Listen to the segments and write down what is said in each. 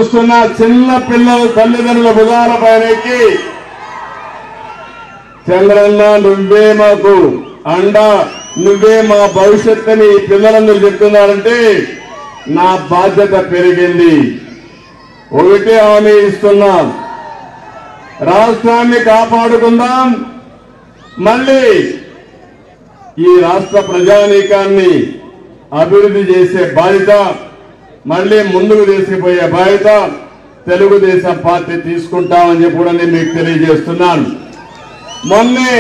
చూస్తున్న చిన్న పిల్లల తల్లిదండ్రుల భుజాల పైనకి చంద్రన్న నువ్వే మాకు అండ, నువ్వే మా భవిష్యత్తుని ఈ పిల్లలందరూ చెప్తున్నారంటే నా బాధ్యత పెరిగింది. ఒకటే హామీ ఇస్తున్నాం, రాష్ట్రాన్ని కాపాడుకుందాం. మళ్ళీ ఈ రాష్ట్ర ప్రజానీకాన్ని అభివృద్ధి చేసే బాధ్యత, మళ్ళీ ముందుకు తీసుకుపోయే బాధ్యత తెలుగుదేశం పార్టీ తీసుకుంటామని చెప్పి కూడా నేను మీకు తెలియజేస్తున్నాను. మొన్నే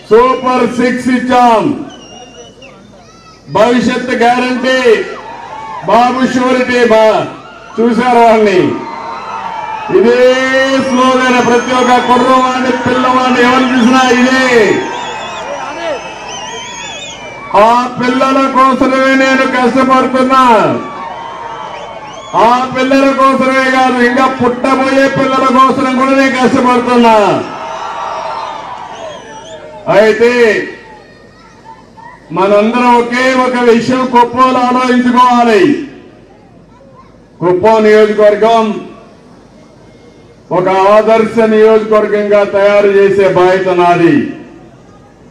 సూపర్ 6 ఇచ్చాం, భవిష్యత్తు గ్యారంటీ, బాబు షూరిటీ. చూశారు వాళ్ళని, ఇదే స్లోగన్ ప్రతి ఒక్క కుర్రవాడిని పిల్లవాడిని ఎవరు చూసినా ఇదే. ఆ పిల్లల కోసమే నేను కష్టపడుతున్నా. ఆ పిల్లల కోసమే కాదు, ఇంకా పుట్టబోయే పిల్లల కోసం కూడా నేను కష్టపడుతున్నా. అయితే మనందరం ఒకే ఒక విషయం కుప్పంలో ఆలోచించుకోవాలి. కుప్పం నియోజకవర్గం ఒక ఆదర్శ నియోజకవర్గంగా తయారు చేసే బాధ్యత నాది.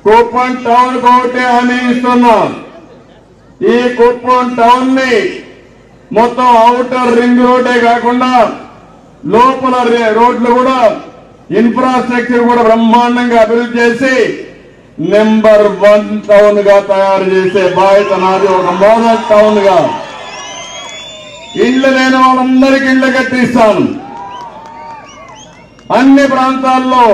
కుప్పం టౌన్ ఒకటే హామీ ఇస్తున్నా, ఈ కుప్పం టౌన్ ని మొత్తం ఔటర్ రింగ్ రోడ్డే కాకుండా లోపల రోడ్లు కూడా ఇన్ఫ్రాస్ట్రక్చర్ కూడా బ్రహ్మాండంగా అభివృద్ధి చేసి నెంబర్ 1 టౌన్ గా తయారు చేసే బాధ్యత నాది. ఒక మోడల్ టౌన్ గా ఇళ్లు లేని వాళ్ళందరికీ ఇళ్లు కట్టిస్తాను. అన్ని ప్రాంతాల్లో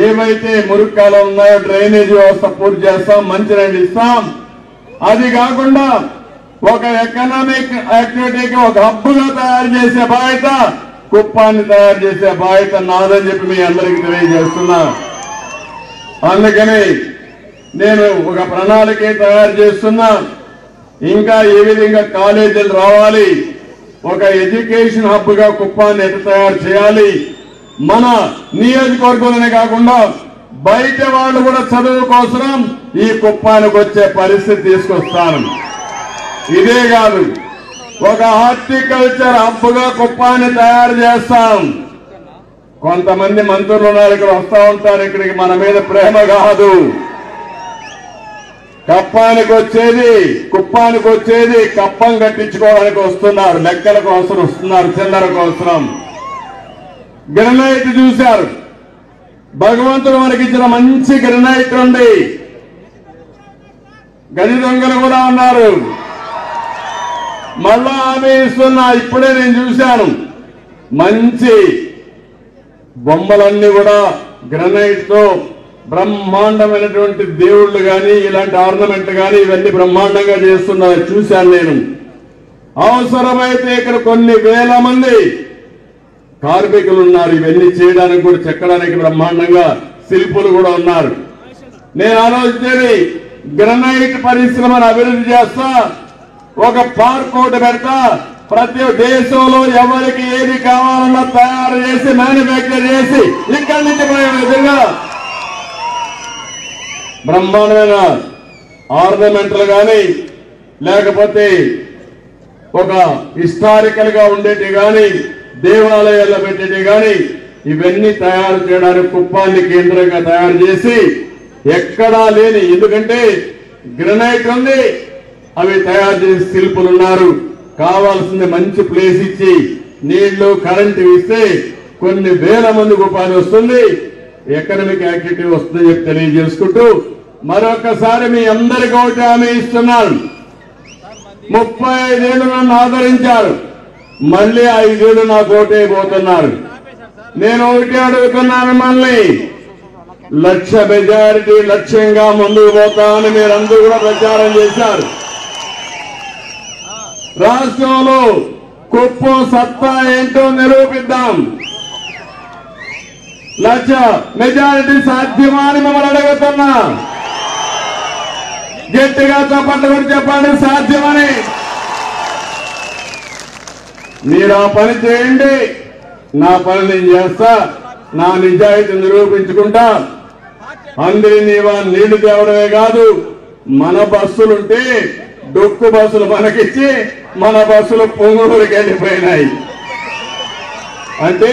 ఏవైతే మురుక్కాలు ఉన్నాయో డ్రైనేజ్ వ్యవస్థ పూర్తి చేస్తాం, మంచినీళ్ళు ఇస్తాం. అది కాకుండా ఒక ఎకనామిక్ యాక్టివిటీకి ఒక హబ్బుగా తయారు చేసే బాధ్యత, కుప్పాన్ని తయారు చేసే బాధ్యత నాదని చెప్పి మీ అందరికీ తెలియజేస్తున్నా. అందుకని నేను ఒక ప్రణాళిక తయారు చేస్తున్నా. ఇంకా ఏ విధంగా కాలేజీలు రావాలి, ఒక ఎడ్యుకేషన్ హబ్ గా కుప్పాన్ని ఎట్లా తయారు చేయాలి, మన నియోజకవర్గంలోనే కాకుండా బయట వాళ్ళు కూడా చదువు కోసం ఈ కుప్పానికి వచ్చే పరిస్థితి తీసుకొస్తాను. ఇదే కాదు, ఒక హార్టికల్చర్ హబ్ గా కుప్పాన్ని తయారు చేస్తాం. కొంతమంది మంత్రులు ఉన్నారు, ఇక్కడ వస్తా ఉంటారు, ఇక్కడికి మన మీద ప్రేమ కాదు. కుప్పానికి వచ్చేది కప్పం కట్టించుకోవడానికి వస్తున్నారు, లెక్కల కోసం వస్తున్నారు, చిల్లర కోసం. గ్రనైట్ చూశారు, భగవంతుడు మనకి ఇచ్చిన మంచి గ్రనైట్ ఉంది. గది దొంగలు కూడా ఉన్నారు. మళ్ళా హామీ ఇస్తున్నా, ఇప్పుడే నేను చూశాను, మంచి బొమ్మలన్నీ కూడా గ్రనైట్ తో బ్రహ్మాండమైనటువంటి దేవుళ్ళు గాని ఇలాంటి ఆర్నమెంట్ గాని ఇవన్నీ బ్రహ్మాండంగా చేస్తున్నారు, చూశాను నేను. అవసరమైతే ఇక్కడ కొన్ని వేల మంది కార్మికులు ఉన్నారు, ఇవన్నీ చేయడానికి కూడా చెక్కడానికి బ్రహ్మాండంగా శిల్పులు కూడా ఉన్నారు. నేను ఆలోచించేది గ్రనైట్ పరిశ్రమను అభివృద్ధి చేస్తా, ఒక పార్క్ ఒకటి పెడతా, ప్రతి దేశంలో ఎవరికి ఏది కావాలన్నా తయారు చేసి మ్యానుఫ్యాక్చర్ చేసి ఇక్కడి నుంచి పోయే విధంగా బ్రహ్మాండమైన ఆర్నమెంట్లు కానీ లేకపోతే ఒక హిస్టారికల్ గా ఉండేటి కానీ దేవాలయాల్లో పెట్టేటి కానీ ఇవన్నీ తయారు చేయడానికి కుప్పాన్ని కేంద్రంగా తయారు చేసి ఎక్కడా లేని, ఎందుకంటే గ్రనైట్ ఉంది, అవి తయారు చేసి శిల్పులు ఉన్నారు. కావాల్సింది మంచి ప్లేస్ ఇచ్చి నీళ్లు కరెంటు ఇస్తే కొన్ని వేల మందికి ఉపాధి వస్తుంది, ఎకనామిక్ యాక్టివిటీ వస్తుందని చెప్పి తెలియజేసుకుంటూ మరొకసారి మీ అందరికీ ఒకటి హామీ ఇస్తున్నాను. 35 ఏళ్లు నన్ను ఆదరించారు, మళ్ళీ 5 ఏళ్లు నాకు ఓటైపోతున్నారు. నేను ఒకటి అడుగుతున్నా మిమ్మల్ని, 1,00,000 మెజారిటీ లక్ష్యంగా ముందుకు పోతామని మీరందరూ కూడా ప్రచారం చేశారు. రాష్ట్రంలో కుప్పం సత్తా ఏంటో నిరూపిద్దాం. 1,00,000 మెజారిటీ సాధ్యమా అని మిమ్మల్ని అడుగుతున్నా. గట్టిగా చప్పట్లు కూడా చెప్పండి, సాధ్యమని. మీరు ఆ పని చేయండి, నా పని నేను చేస్తా, నా నిజాయితీ నిరూపించుకుంటా. అందరినీ నీళ్లు తేవడమే కాదు, మన బస్సులుంటే డొక్కు బస్సులు మనకిచ్చి మన బస్సులు పొంగూరుకి వెళ్ళిపోయినాయి. అంటే